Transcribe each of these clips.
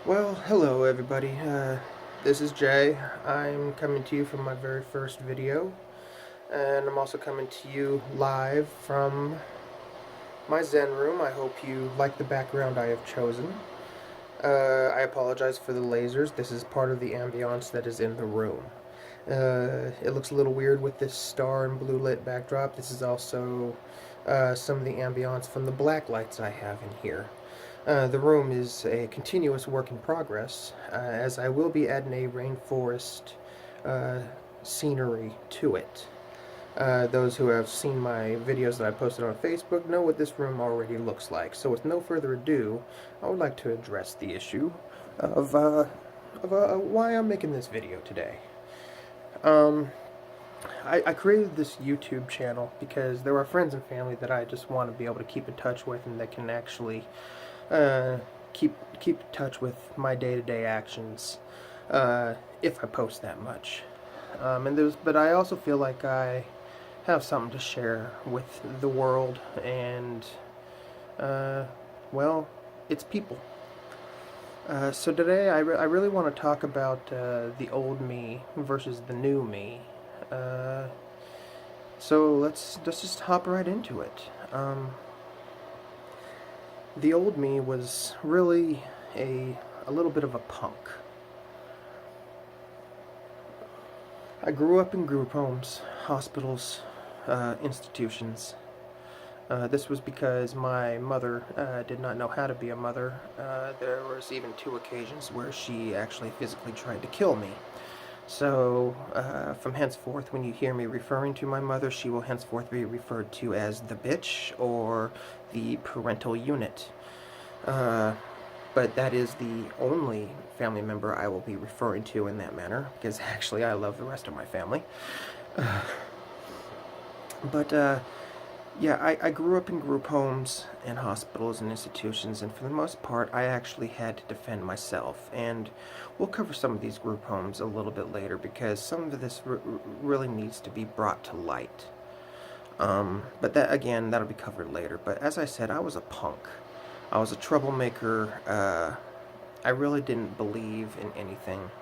Well, hello everybody. This is Jay. I'm coming to you from my very first video, and I'm also coming to you live from my Zen room. I hope you like the background I have chosen. I apologize for the lasers. This is part of the ambiance that is in the room. It looks a little weird with this star and blue lit backdrop. This is also some of the ambiance from the black lights I have in here. The room is a continuous work in progress, as I will be adding a rainforest uh, scenery to it. Those who have seen my videos that I posted on Facebook know what this room already looks like. So with no further ado, I would like to address the issue of why I'm making this video today. Um, I created this YouTube channel because there are friends and family that I just want to be able to keep in touch with and that can actually uh, keep in touch with my day-to-day actions if I post that much. But I also feel like I have something to share with the world and well, it's people. So today I really want to talk about the old me versus the new me. Uh, so let's just hop right into it. The old me was really a little bit of a punk. I grew up in group homes, hospitals, institutions. This was because my mother did not know how to be a mother. There was even 2 occasions where she actually physically tried to kill me. So, from henceforth, when you hear me referring to my mother, she will henceforth be referred to as the bitch or the parental unit. But that is the only family member I will be referring to in that manner, because actually I love the rest of my family. But, yeah, I grew up in group homes and hospitals and institutions, and for the most part, I actually had to defend myself. And we'll cover some of these group homes a little bit later, because some of this really needs to be brought to light. But that, again, that'll be covered later. But as I said, I was a punk. I was a troublemaker. I really didn't believe in anything.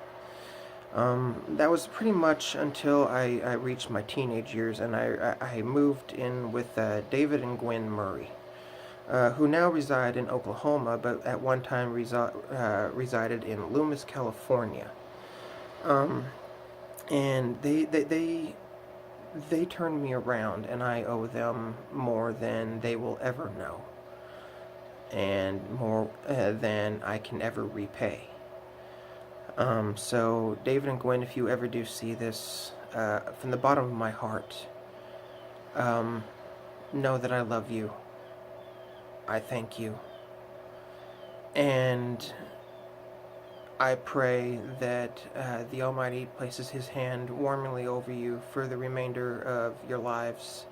That was pretty much until I reached my teenage years, and I moved in with David and Gwen Murray, who now reside in Oklahoma, but at one time resided in Loomis, California. Um, and they turned me around, and I owe them more than they will ever know, and more than I can ever repay. So, David and Gwen, if you ever do see this, from the bottom of my heart, know that I love you. I thank you. And I pray that the Almighty places His hand warmly over you for the remainder of your lives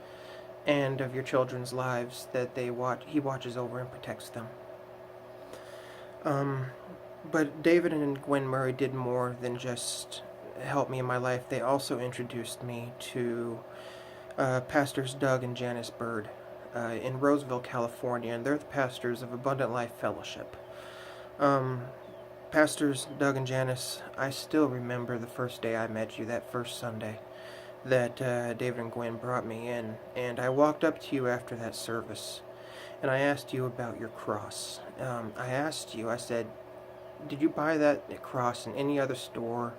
and of your children's lives, that He watches over and protects them. But David and Gwen Murray did more than just help me in my life. They also introduced me to Pastors Doug and Janice Bird in Roseville, California, and they're the pastors of Abundant Life Fellowship. Pastors Doug and Janice, I still remember the first day I met you, that first Sunday that David and Gwen brought me in, and I walked up to you after that service, and I asked you about your cross. I asked you, I said, did you buy that cross in any other store?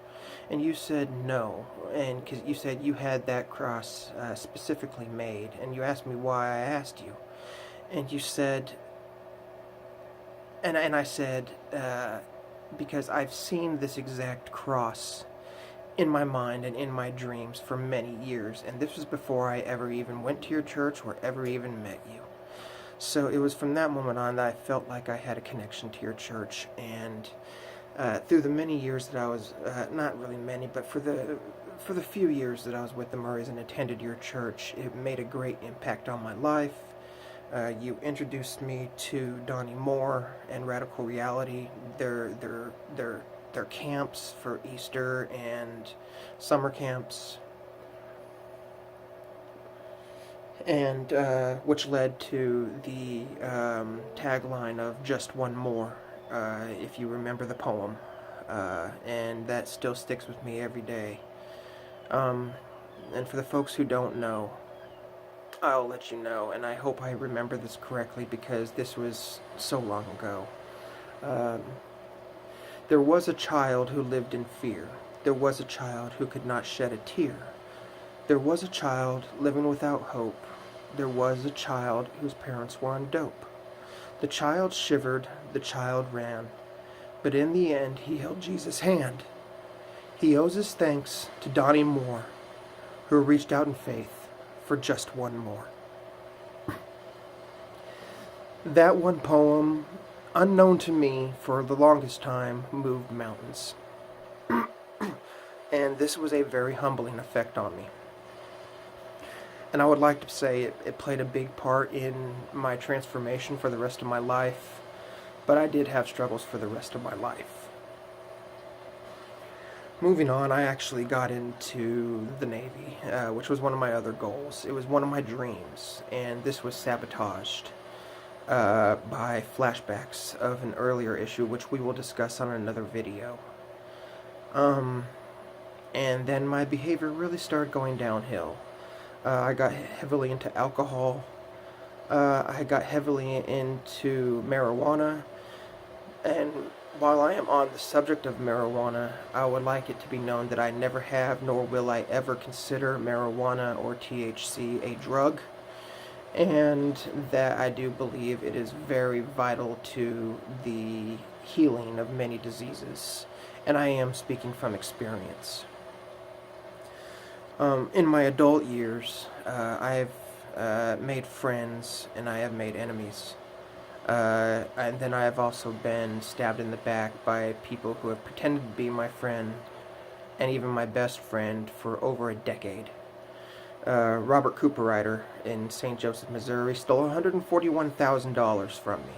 And you said no, and because you said you had that cross specifically made, and you asked me why I asked you, and you said, and I said, because I've seen this exact cross in my mind and in my dreams for many years, and this was before I ever even went to your church or ever even met you. So it was from that moment on that I felt like I had a connection to your church, and through the many years that I was, not really many, but for the few years that I was with the Murrays and attended your church, it made a great impact on my life. You introduced me to Donnie Moore and Radical Reality, their camps for Easter and summer camps, and which led to the tagline of "Just One More." if you remember the poem, and that still sticks with me every day. And for the folks who don't know, I'll let you know, and I hope I remember this correctly because this was so long ago. Um, there was a child who lived in fear. There was a child who could not shed a tear. There was a child living without hope. There was a child whose parents were on dope. The child shivered, the child ran, but in the end he held Jesus' hand. He owes his thanks to Donnie Moore, who reached out in faith for just one more. That one poem, unknown to me for the longest time, moved mountains. And this was a very humbling effect on me. And I would like to say it played a big part in my transformation for the rest of my life, but I did have struggles for the rest of my life. Moving on, I actually got into the Navy, which was one of my other goals. It was one of my dreams, and this was sabotaged by flashbacks of an earlier issue, which we will discuss on another video. And then my behavior really started going downhill. I got heavily into alcohol. I got heavily into marijuana. And while I am on the subject of marijuana, I would like it to be known that I never have, nor will I ever consider marijuana or THC a drug. And that I do believe it is very vital to the healing of many diseases. And I am speaking from experience. In my adult years, I've made friends and I have made enemies. And then I have also been stabbed in the back by people who have pretended to be my friend and even my best friend for over a decade. Robert Cooperrider in St. Joseph, Missouri stole $141,000 from me.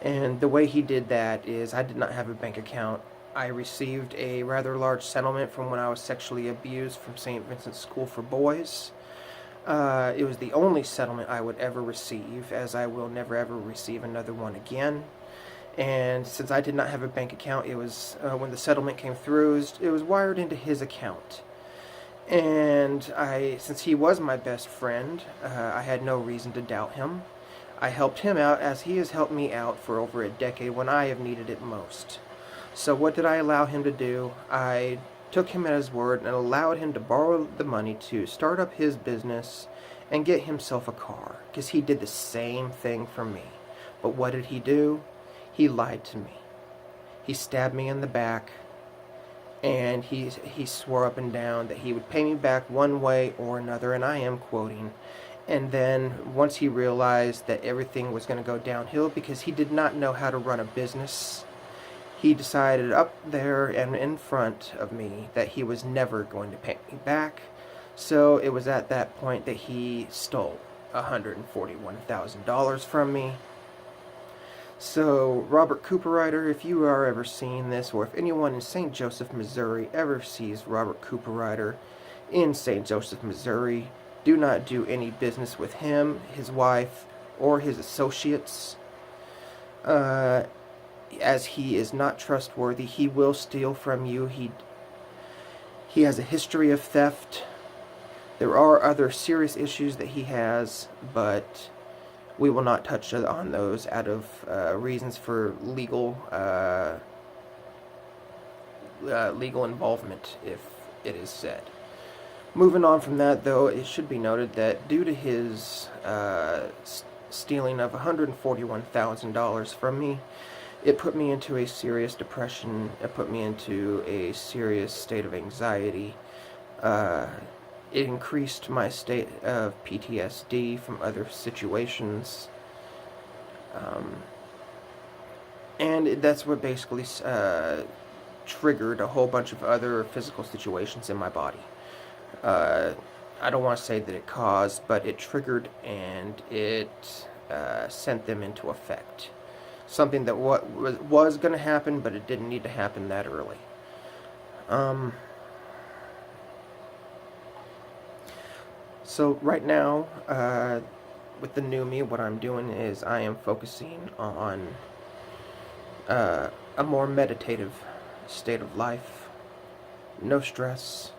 And the way he did that is I did not have a bank account. I received a rather large settlement from when I was sexually abused from St. Vincent's School for Boys. It was the only settlement I would ever receive, as I will never ever receive another one again. And since I did not have a bank account, it was when the settlement came through, it was wired into his account. And since he was my best friend, I had no reason to doubt him. I helped him out as he has helped me out for over a decade when I have needed it most. So what did I allow him to do? I took him at his word and allowed him to borrow the money to start up his business and get himself a car, because he did the same thing for me. But what did he do? He lied to me. He stabbed me in the back, and he swore up and down that he would pay me back one way or another, and I am quoting. And then once he realized that everything was going to go downhill because he did not know how to run a business, he decided up there and in front of me that he was never going to pay me back. So it was at that point that he stole $141,000 from me. So, Robert Cooperrider, if you are ever seeing this, or if anyone in St. Joseph, Missouri ever sees Robert Cooperrider in St. Joseph, Missouri, do not do any business with him, his wife, or his associates. As he is not trustworthy, he will steal from you. He has a history of theft. There are other serious issues that he has, but we will not touch on those out of reasons for legal involvement, if it is said. Moving on from that, though, it should be noted that due to his stealing of $141,000 from me, it put me into a serious depression. It put me into a serious state of anxiety. It increased my state of PTSD from other situations. And that's what basically triggered a whole bunch of other physical situations in my body. I don't want to say that it caused, but it triggered and it sent them into effect. Something that was going to happen, but it didn't need to happen that early. So right now, with the new me, what I'm doing is I am focusing on a more meditative state of life. No stress.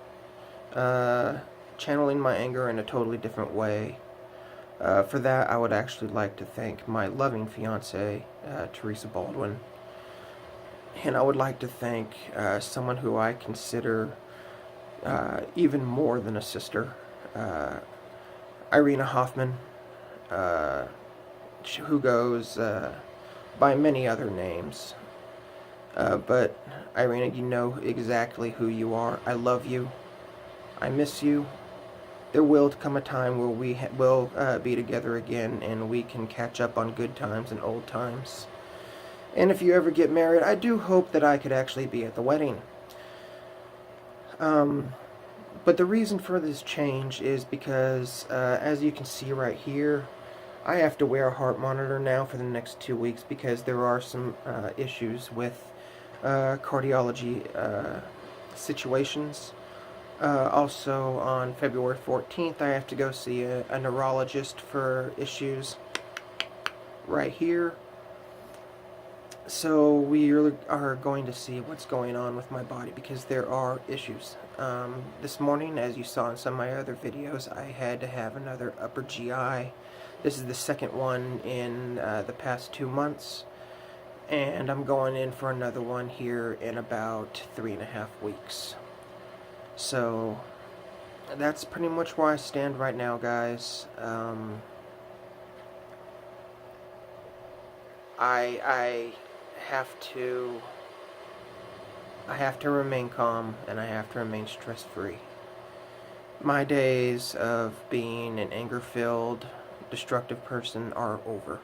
Channeling my anger in a totally different way. For that, I would actually like to thank my loving fiance, Teresa Baldwin. And I would like to thank someone who I consider even more than a sister, Irina Hoffman, who goes by many other names. But Irina, you know exactly who you are. I love you. I miss you. There will come a time where we will be together again, and we can catch up on good times and old times. And if you ever get married, I do hope that I could actually be at the wedding. But the reason for this change is because, as you can see right here, I have to wear a heart monitor now for the next 2 weeks because there are some issues with cardiology situations. Also, on February 14th, I have to go see a neurologist for issues right here. So we are going to see what's going on with my body because there are issues. This morning, as you saw in some of my other videos, I had to have another upper GI. This is the second one in the past 2 months. And I'm going in for another one here in about 3.5 weeks. So that's pretty much where I stand right now, guys. I have to remain calm, and I have to remain stress-free. My days of being an anger-filled, destructive person are over.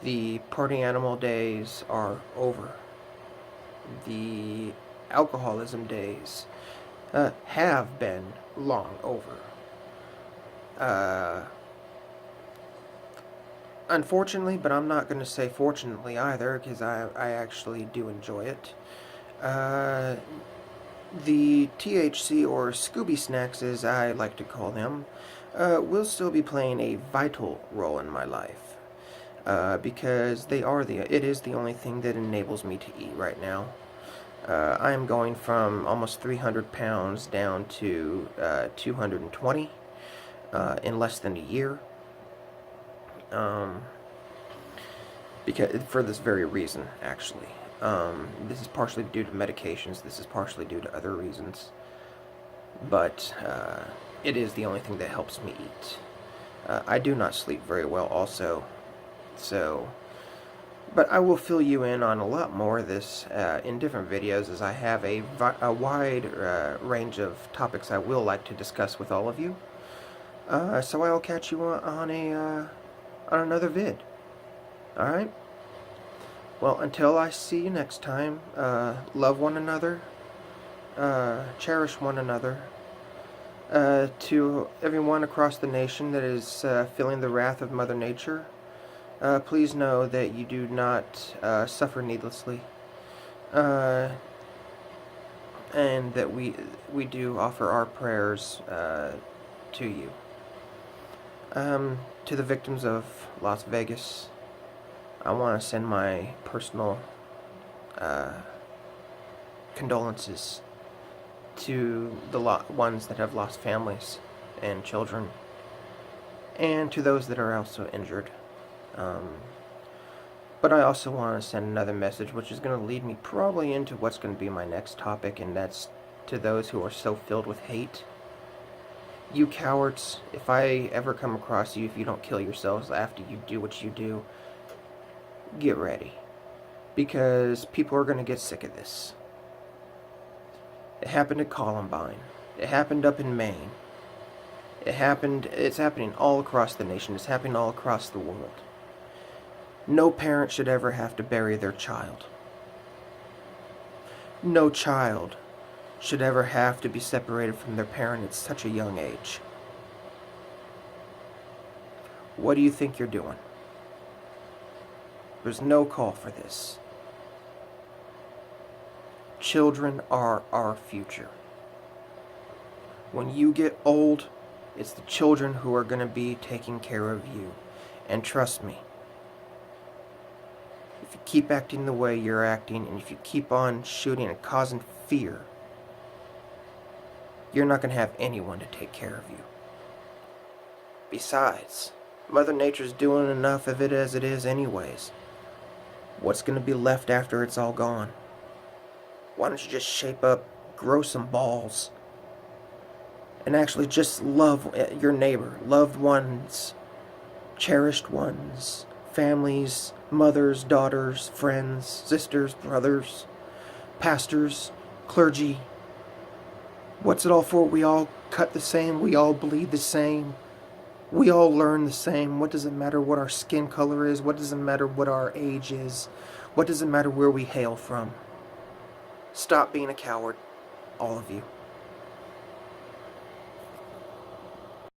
The party animal days are over. The alcoholism days have been long over. Unfortunately, but I'm not going to say fortunately either, because I actually do enjoy it. The THC, or Scooby Snacks as I like to call them, will still be playing a vital role in my life. Because it is the only thing that enables me to eat right now. I am going from almost 300 pounds down to 220 in less than a year. Because for this very reason, actually. This is partially due to medications. This is partially due to other reasons. But it is the only thing that helps me eat. I do not sleep very well also. But I will fill you in on a lot more of this in different videos, as I have a wide range of topics I will like to discuss with all of you. So I'll catch you on another vid. Alright? Well, until I see you next time, love one another, cherish one another. To everyone across the nation that is feeling the wrath of Mother Nature, please know that you do not suffer needlessly, and that we do offer our prayers to you. To the victims of Las Vegas, I want to send my personal condolences to the ones that have lost families and children, and to those that are also injured. But I also want to send another message, which is going to lead me probably into what's going to be my next topic, and that's to those who are so filled with hate. You cowards, if I ever come across you, if you don't kill yourselves after you do what you do, get ready. Because people are going to get sick of this. It happened at Columbine. It happened up in Maine. It's happening all across the nation. It's happening all across the world. No parent should ever have to bury their child. No child should ever have to be separated from their parent at such a young age. What do you think you're doing? There's no call for this. Children are our future. When you get old, it's the children who are going to be taking care of you. And trust me, if you keep acting the way you're acting, and if you keep on shooting and causing fear, you're not going to have anyone to take care of you. Besides, Mother Nature's doing enough of it as it is anyways. What's going to be left after it's all gone? Why don't you just shape up, grow some balls, and actually just love your neighbor, loved ones, cherished ones, families, mothers, daughters, friends, sisters, brothers, pastors, clergy. What's it all for? We all cut the same, we all bleed the same, we all learn the same. What does it matter what our skin color is? What does it matter what our age is? What does it matter where we hail from? Stop being a coward, all of you.